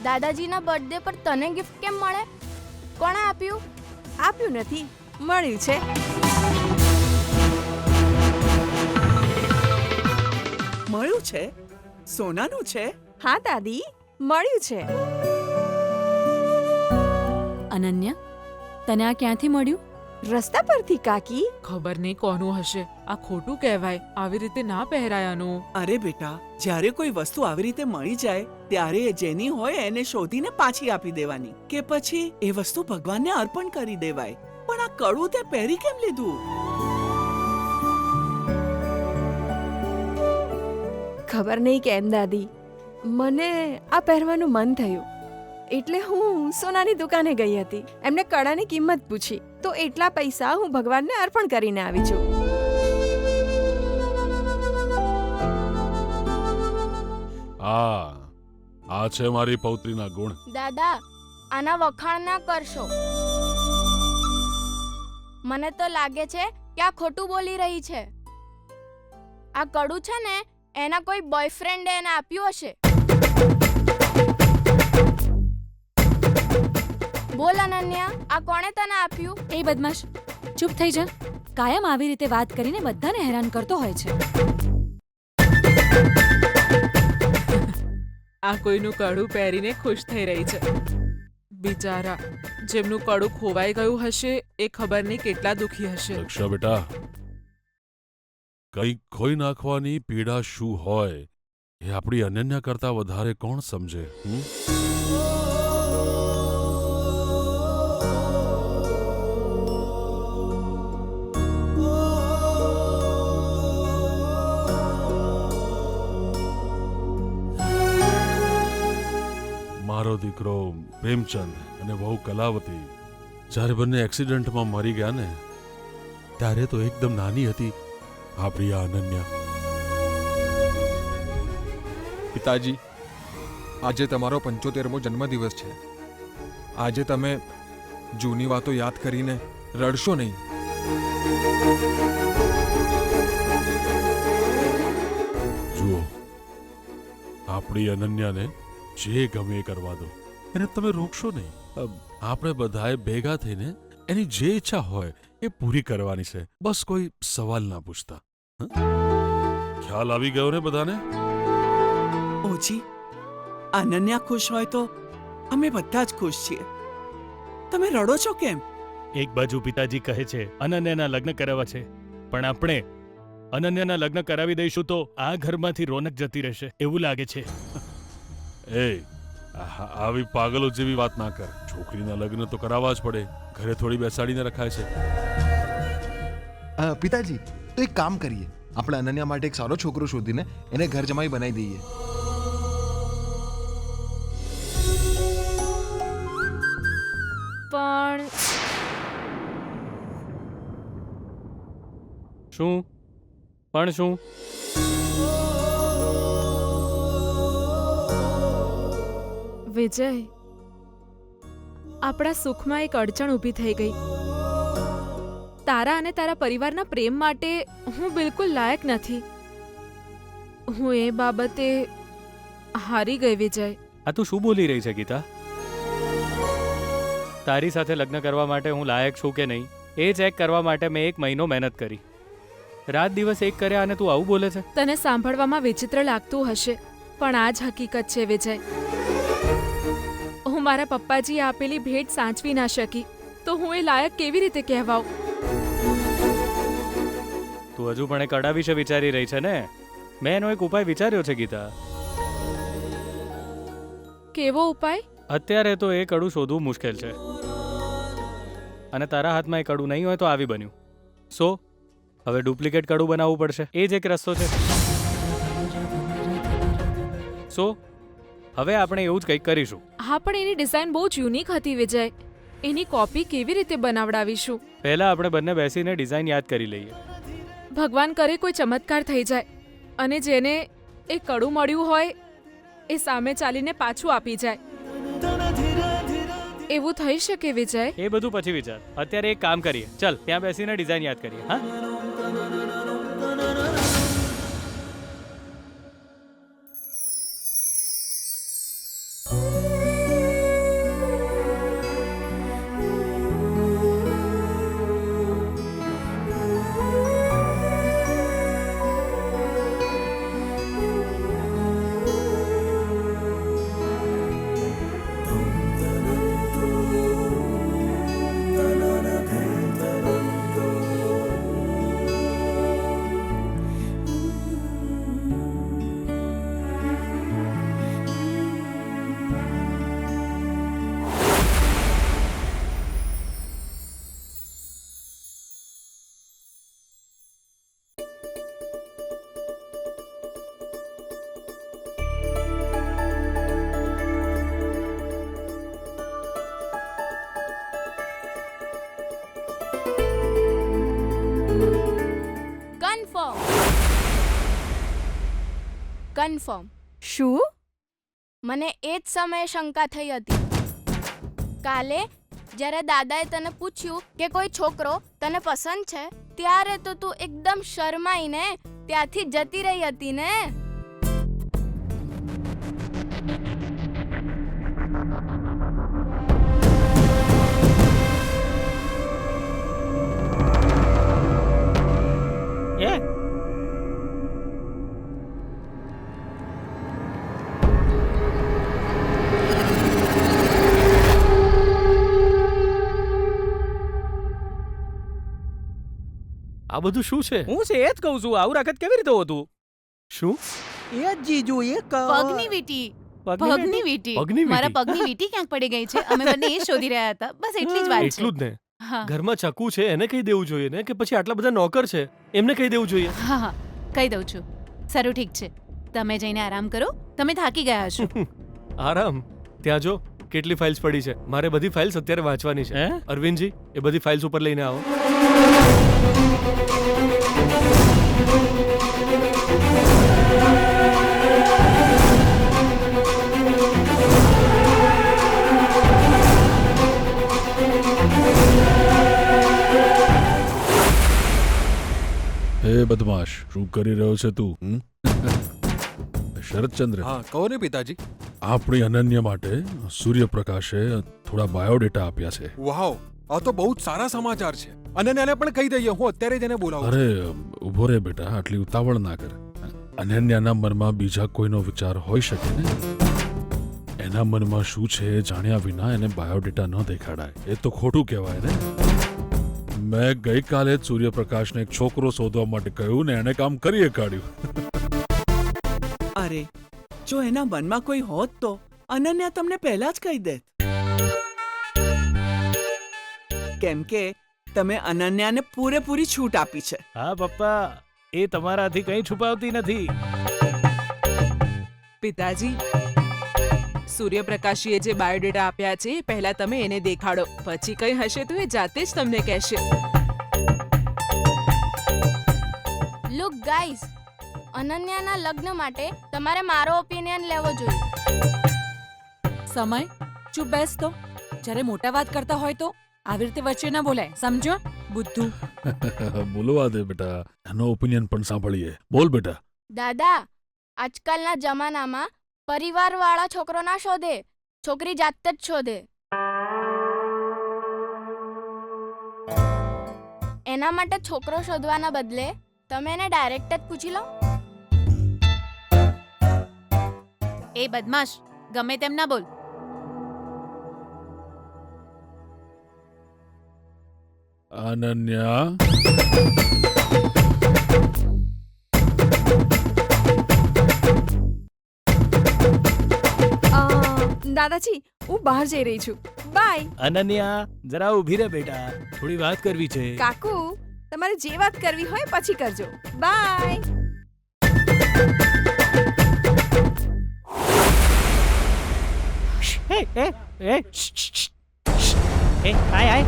દાદાજીના birthday પર તને gift કેમ મળે? કોણે આપ્યું? આપ્યું નથી, મળ્યું છે. મળ્યું છે? સોનાનું છે? હા દાદી, મળ્યું છે. અનન્યા, તને આ ક્યાંથી મળ્યું? રસ્તા પરથી કાકી. ખબર નહીં કોનું હશે. આ ખોટું કહેવાય. આવી રીતે ના પહેરાયાનું. અરે બેટા, જ્યારે કોઈ વસ્તુ આવી રીતે મળી જાય ત્યારે એ જેની હોય એને શોધીને પાછી આપી દેવાની, કે પછી એ વસ્તુ ભગવાનને અર્પણ કરી દેવાય. પણ આ કડું તે પહેરી કેમ લીધું? ખબર નહીં કેમ દાદી, મને આ પહેરવાનું મન થયું એટલે હું સોનાની દુકાને ગઈ હતી. એમને કડાની કિંમત પૂછી તો એટલા પૈસા હું ભગવાનને અર્પણ કરીને આવી છું. આ છે મારી પૌત્રીના ગુણ. દાદા, આના વખાણ ના કરશો. મને તો લાગે છે કે આ ખોટું બોલી રહી છે. આ કડું છે ને એના કોઈ બોયફ્રેન્ડે એને આપ્યું હશે. બોલ અનન્યા, આ કોણે તને આપ્યું? એ બદમાશ, ચૂપ થઈ જા. કાયમ આવી રીતે વાત કરીને બધાને હેરાન કરતો હોય છે. આ કોઈનું કડું પહેરીને ખુશ થઈ રહી છે. બિચારા, જેમનું કડું ખોવાઈ ગયું હશે એ ખબર નહીં કેટલા દુખી હશે. દક્ષા બેટા, કંઈક ખોઈ નાખવાની પીડા શું હોય એ આપણી અનન્યા કરતા વધારે કોણ સમજે? મારો દીકરો પ્રેમચંદ અને વહુ કલાવતી જ્યારે બંને એક્સિડન્ટમાં મરી ગયા ને, ત્યારે તો એકદમ નાની હતી આપણી આ અનન્યા. પિતાજી, આજે તમારો 75મો જન્મદિવસ છે. આજે તમે જૂની વાતો યાદ કરીને રડશો નહીં. જુઓ, આપણી અનન્યાને જે ગમે એ કરવા દો, એને તમે રોકશો નહીં. આપણે બધાએ ભેગા થઈને એની જે ઈચ્છા હોય એ પૂરી કરવાની છે. બસ કોઈ સવાલ ના પૂછતા. ખ્યાલ આવી ગયો ને બધાને? ઓજી, અનન્યા ખુશ હોય તો અમે બધા જ ખુશ છીએ. તમે રડો છો કેમ? એક બાજુ પિતાજી કહે છે અનન્યાના લગ્ન કરાવવા છે, પણ આપણે અનન્યાના લગ્ન કરાવી દઈશું તો આ ઘરમાંથી રોનક જતી રહેશે એવું લાગે છે. એ આવી પાગલો જેવી વાત ના કર. છોકરીના લગ્ન તો કરાવવા જ પડે. ઘરે થોડી બેસાડીને રખાય છે. પિતાજી, તો એક કામ કરીએ, આપણે અનન્યા માટે એક સારો છોકરો શોધીને એને ઘર જમાઈ બનાવી દઈએ. પણ શું? પણ શું? વિજય, આપણા સુખમાં એક અડચણ ઊભી થઈ ગઈ. તારા અને તારા પરિવારના પ્રેમ માટે હું બિલકુલ લાયક નથી. હું એ બાબતે હારી ગઈ વિજય. આ તું શું બોલી રહી છે ગીતા? તારી સાથે લગ્ન કરવા માટે હું લાયક છું કે નહીં એ ચેક કરવા માટે મેં 1 મહિનો મહેનત કરી. રાત દિવસ એક કર્યા અને તું આવું બોલે છે? તને સાંભળવામાં વિચિત્ર લાગતું હશે, પણ આ જ હકીકત છે વિજય. હું મારા પપ્પાજીએ આપેલી ભેટ સાચવી ના શકી તો હું એ લાયક કેવી રીતે કહેવાઉં? તું હજુ પણ એ કડા વિશે વિચારી રહી છે ને? મેં એનો એક ઉપાય વિચાર્યો છે ગીતા. કેવો ઉપાય? અત્યારે તો એ કડું શોધવું મુશ્કેલ છે અને તારા હાથમાં એ કડું નહીં હોય તો આવી બન્યું. હવે ડુપ્લિકેટ કડું બનાવવું પડશે. એ જ એક રસ્તો છે. હવે આપણે એવું જ કંઈક કરીશું. હા, પણ એની ડિઝાઇન બહુ જ યુનિક હતી વિજય. એની કોપી કેવી રીતે બનાવડાવીશું? પહેલા આપણે બંને બેસીને ડિઝાઇન યાદ કરી લઈએ. ભગવાન કરે કોઈ ચમત્કાર થઈ જાય અને જેને એ કડું મળ્યું હોય એ સામે ચાલીને પાછું આપી જાય. એવું થઈ શકે વિજય? એ બધું પછી વિચાર. અત્યારે એક કામ કરીએ, ચલ ત્યાં બેસીને ડિઝાઇન યાદ કરીએ. હા, કન્ફર્મ. શું? મને એ જ સમયે શંકા થઈ હતી. કાલે જ્યારે દાદાએ તને પૂછ્યું કે કોઈ છોકરો તને પસંદ છે, ત્યારે તો તું એકદમ શરમાઈને ત્યાંથી જતી રહી હતી ને. એ આ બધું શું છે? હું છે એ જ કહું છું, આવું રાખત કેવી રીતે હતું? શું એ જ જીજુ એ પગની વીંટી પગની વીંટી પગની મારા વીંટી? પગની વીંટી ક્યાંક પડી ગઈ છે. અમે બંને એ શોધી રહ્યા હતા. બસ એટલી જ વાત છે. એટલું જ ને. હા ઘરમાં ચકુ છે એને કહી દેવું જોઈએ ને, કે પછી આટલા બધા નોકર છે એમને કહી દેવું જોઈએ? હા હા કહી દઉં છું. સારું ઠીક છે, તમે જઈને આરામ કરો. તમે થાકી ગયા છો. આરામ? ત્યાં જો કેટલી ફાઇલ્સ પડી છે, મારે બધી ફાઇલ્સ અત્યારે વાંચવાની છે. અરવિંદજી, એ બધી ફાઇલ્સ ઉપર લઈને આવો. હે બદમાશ, શું કરી રહ્યો છે તું? શરદચંદ્ર, હા કહો ને પિતાજી. આપણી અનન્ય માટે સૂર્યપ્રકાશે થોડા બાયોડેટા આપ્યા છે. વાવ, આ તો બહુ જ સારા સમાચાર છે. અનન્યાને પણ કહી દઈએ, હું અત્યારે જ એને બોલાવું. અરે ઉભો રે બેટા, આટલી ઉતાવળ ના કર. અનન્યાના મનમાં બીજા કોઈનો વિચાર હોઈ શકે ને. એના મનમાં શું છે એ જાણ્યા વિના એને બાયોડેટા ન દેખાડાય, એ તો ખોટું કહેવાય ને. મેં ગઈકાલે જ સૂર્યપ્રકાશને એક છોકરો શોધવા માટે કહ્યું ને એણે કામ કરીએ કાઢ્યું. અરે, જો એના મનમાં કોઈ હોત તો અનન્યા તમને પહેલા જ કહી દેત. કેમ કે તમે અનન્યાને પૂરેપૂરી છૂટ આપી છે. હા પપ્પા, એ તમારાથી કંઈ છુપાવતી નથી. પિતાજી, સૂર્યપ્રકાશીએ જે બાયોડેટા આપ્યા છે એ પહેલા તમે એને દેખાડો. પછી કંઈ હશે તો એ જાતે જ તમને કહેશે. લુક ગાઈઝ, અનન્યાના લગ્ન માટે તમારે મારો ઓપિનિયન લેવો જોઈએ. સમય ચૂપ બેસ તો. જ્યારે મોટા વાત કરતા હોય તો આવી રીતે વચ્ચે ન બોલાય, સમજો? બુદ્ધુ. બોલવા દે બેટા, એનો ઓપિનિયન પણ સાંભળીએ. બોલ બેટા. દાદા, આજકાલના જમાનામાં પરિવારવાળા છોકરો ના શોધે, છોકરી જાતે જ શોધે. એના માટે છોકરો શોધવાના બદલે તમે એને ડાયરેક્ટ જ પૂછી લો. એ બદમાશ, ગમે તેમ ના બોલ. અનન્યા, દાદાજી, હું બહાર જઈ રહી છું. બાય. અનન્યા, જરા ઊભી રહે બેટા, થોડી વાત કરવી છે. કાકુ, તમારે જે વાત કરવી હોય પછી કરજો. બાય. એ એ એ આય આય.